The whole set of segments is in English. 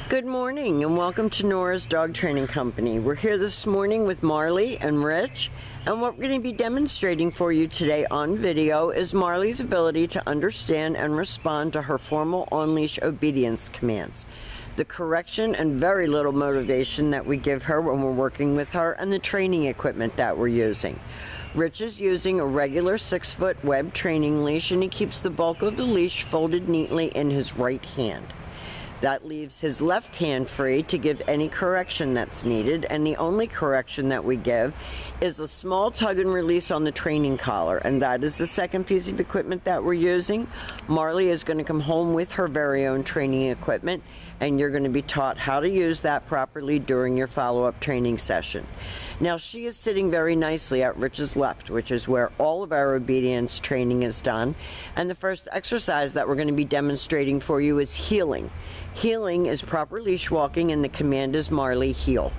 Good morning and welcome to Nora's Dog Training Company. We're here this morning with Marley and Rich, and what we're going to be demonstrating for you today on video is Marley's ability to understand and respond to her formal on-leash obedience commands, the correction and very little motivation that we give her when we're working with her, and the training equipment that we're using. Rich is using a regular 6-foot web training leash, and he keeps the bulk of the leash folded neatly in his right hand. That leaves his left hand free to give any correction that's needed, and the only correction that we give is a small tug and release on the training collar, and that is the second piece of equipment that we're using. Marley is going to come home with her very own training equipment, and you're going to be taught how to use that properly during your follow-up training session. Now, she is sitting very nicely at Rich's left, which is where all of our obedience training is done, and the first exercise that we're going to be demonstrating for you is heeling. Heeling is proper leash walking, and the command is Marley, heel.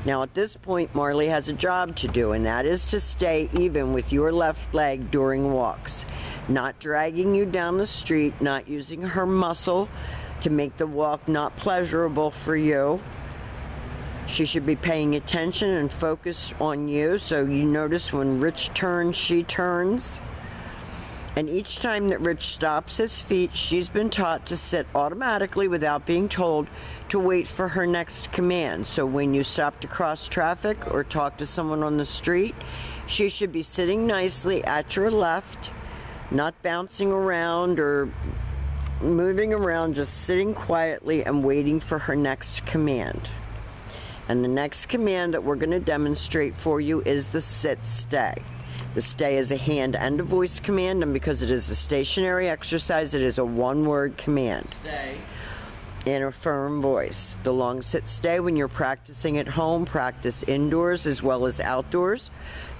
Now at this point, Marley has a job to do, and that is to stay even with your left leg during walks. Not dragging you down the street, not using her muscle to make the walk not pleasurable for you. She should be paying attention and focused on you, so you notice when Rich turns, she turns. And each time that Rich stops his feet, she's been taught to sit automatically without being told to wait for her next command. So when you stop to cross traffic or talk to someone on the street, she should be sitting nicely at your left, not bouncing around or moving around, just sitting quietly and waiting for her next command. And the next command that we're going to demonstrate for you is the sit-stay. The stay is a hand and a voice command, and because it is a stationary exercise, it is a one-word command. Stay. In a firm voice. The long sit-stay, when you're practicing at home, practice indoors as well as outdoors.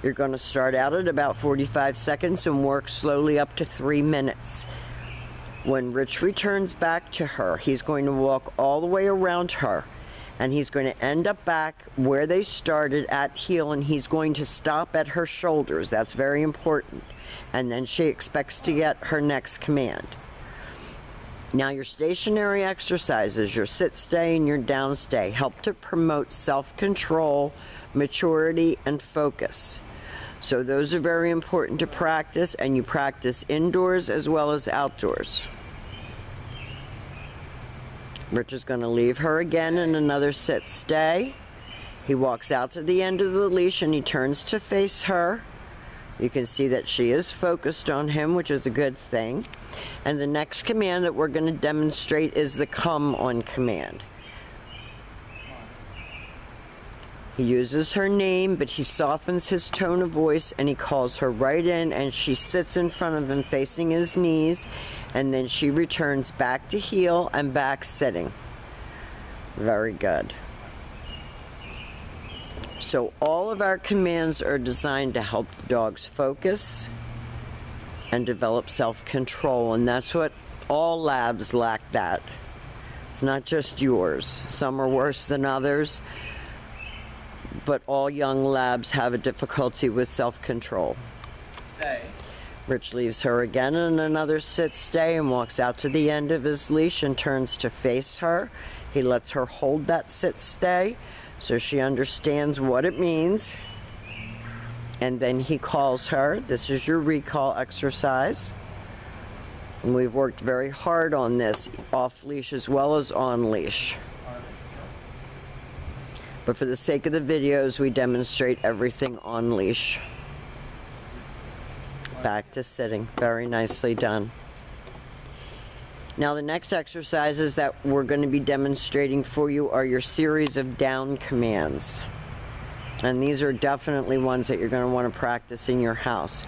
You're going to start out at about 45 seconds and work slowly up to 3 minutes. When Rich returns back to her, he's going to walk all the way around her, and he's going to end up back where they started at heel, and he's going to stop at her shoulders. That's very important. And then she expects to get her next command. Now, your stationary exercises, your sit stay and your down stay, help to promote self-control, maturity, and focus. So those are very important to practice, and you practice indoors as well as outdoors. Rich is going to leave her again in another sit-stay. He walks out to the end of the leash and he turns to face her. You can see that she is focused on him, which is a good thing. And the next command that we're going to demonstrate is the come on command. He uses her name, but he softens his tone of voice and he calls her right in, and she sits in front of him facing his knees, and then she returns back to heel and back sitting. Very good. So all of our commands are designed to help the dogs focus and develop self-control, and that's what all labs lack. That it's not just yours. Some are worse than others, but all young labs have a difficulty with self-control. Stay. Rich leaves her again in another sit-stay and walks out to the end of his leash and turns to face her. He lets her hold that sit-stay so she understands what it means. And then he calls her. This is your recall exercise. And we've worked very hard on this, off-leash as well as on-leash. But for the sake of the videos, we demonstrate everything on leash. Back to sitting. Very nicely done. Now the next exercises that we're going to be demonstrating for you are your series of down commands. And these are definitely ones that you're going to want to practice in your house.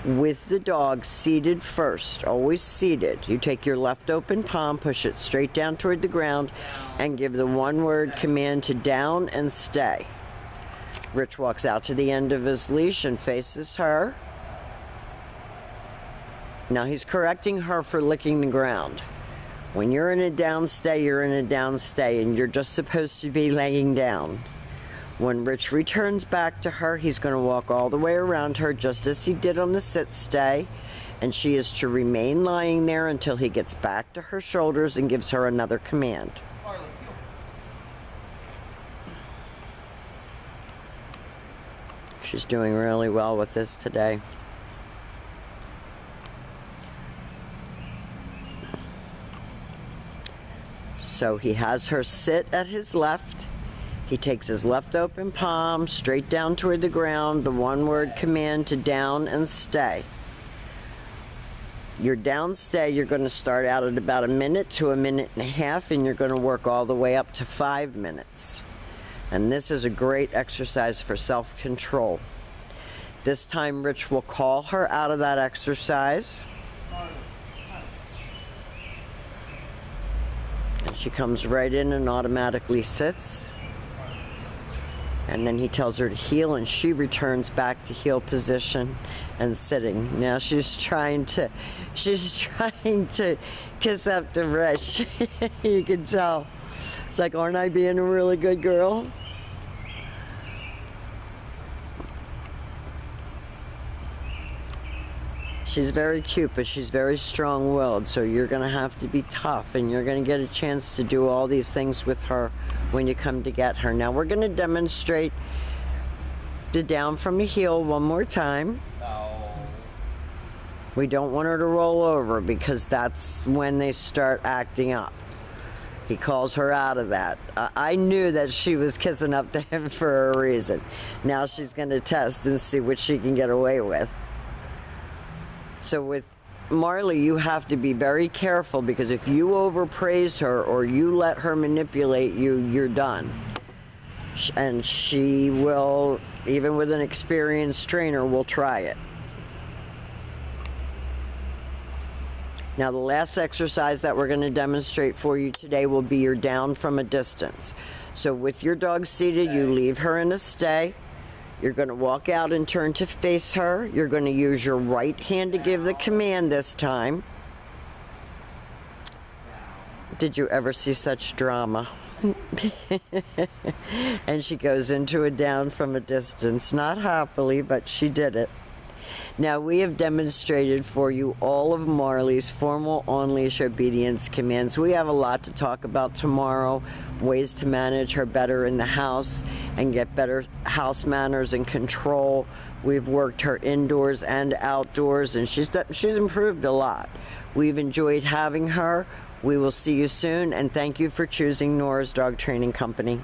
With the dog seated first, always seated. You take your left open palm, push it straight down toward the ground, and give the one-word command to down and stay. Rich walks out to the end of his leash and faces her. Now he's correcting her for licking the ground. When you're in a down stay, you're in a down stay, and you're just supposed to be laying down. When Rich returns back to her, he's going to walk all the way around her just as he did on the sit-stay, and she is to remain lying there until he gets back to her shoulders and gives her another command. She's doing really well with this today. So he has her sit at his left. He takes his left open palm straight down toward the ground, the one-word command to down and stay. Your down stay, you're going to start out at about 1 minute to 1.5 minutes, and you're going to work all the way up to 5 minutes. And this is a great exercise for self-control. This time Rich will call her out of that exercise. And she comes right in and automatically sits. And then he tells her to heel, and she returns back to heel position and sitting. Now she's trying to kiss up to Rich. You can tell. It's like, aren't I being a really good girl? She's very cute, but she's very strong-willed, so you're going to have to be tough, and you're going to get a chance to do all these things with her when you come to get her. Now, we're going to demonstrate the down from the heel one more time. No. We don't want her to roll over because that's when they start acting up. He calls her out of that. I knew that she was kissing up to him for a reason. Now she's going to test and see what she can get away with. So with Marley, you have to be very careful, because if you overpraise her or you let her manipulate you, you're done. And she will, even with an experienced trainer, will try it. Now the last exercise that we're going to demonstrate for you today will be your down from a distance. So with your dog seated, you leave her in a stay. You're going to walk out and turn to face her. You're going to use your right hand to give the command this time. Did you ever see such drama? And she goes into a down from a distance. Not happily, but she did it. Now, we have demonstrated for you all of Marley's formal on-leash obedience commands. We have a lot to talk about tomorrow, ways to manage her better in the house and get better house manners and control. We've worked her indoors and outdoors, and she's improved a lot. We've enjoyed having her. We will see you soon, and thank you for choosing Nora's Dog Training Company.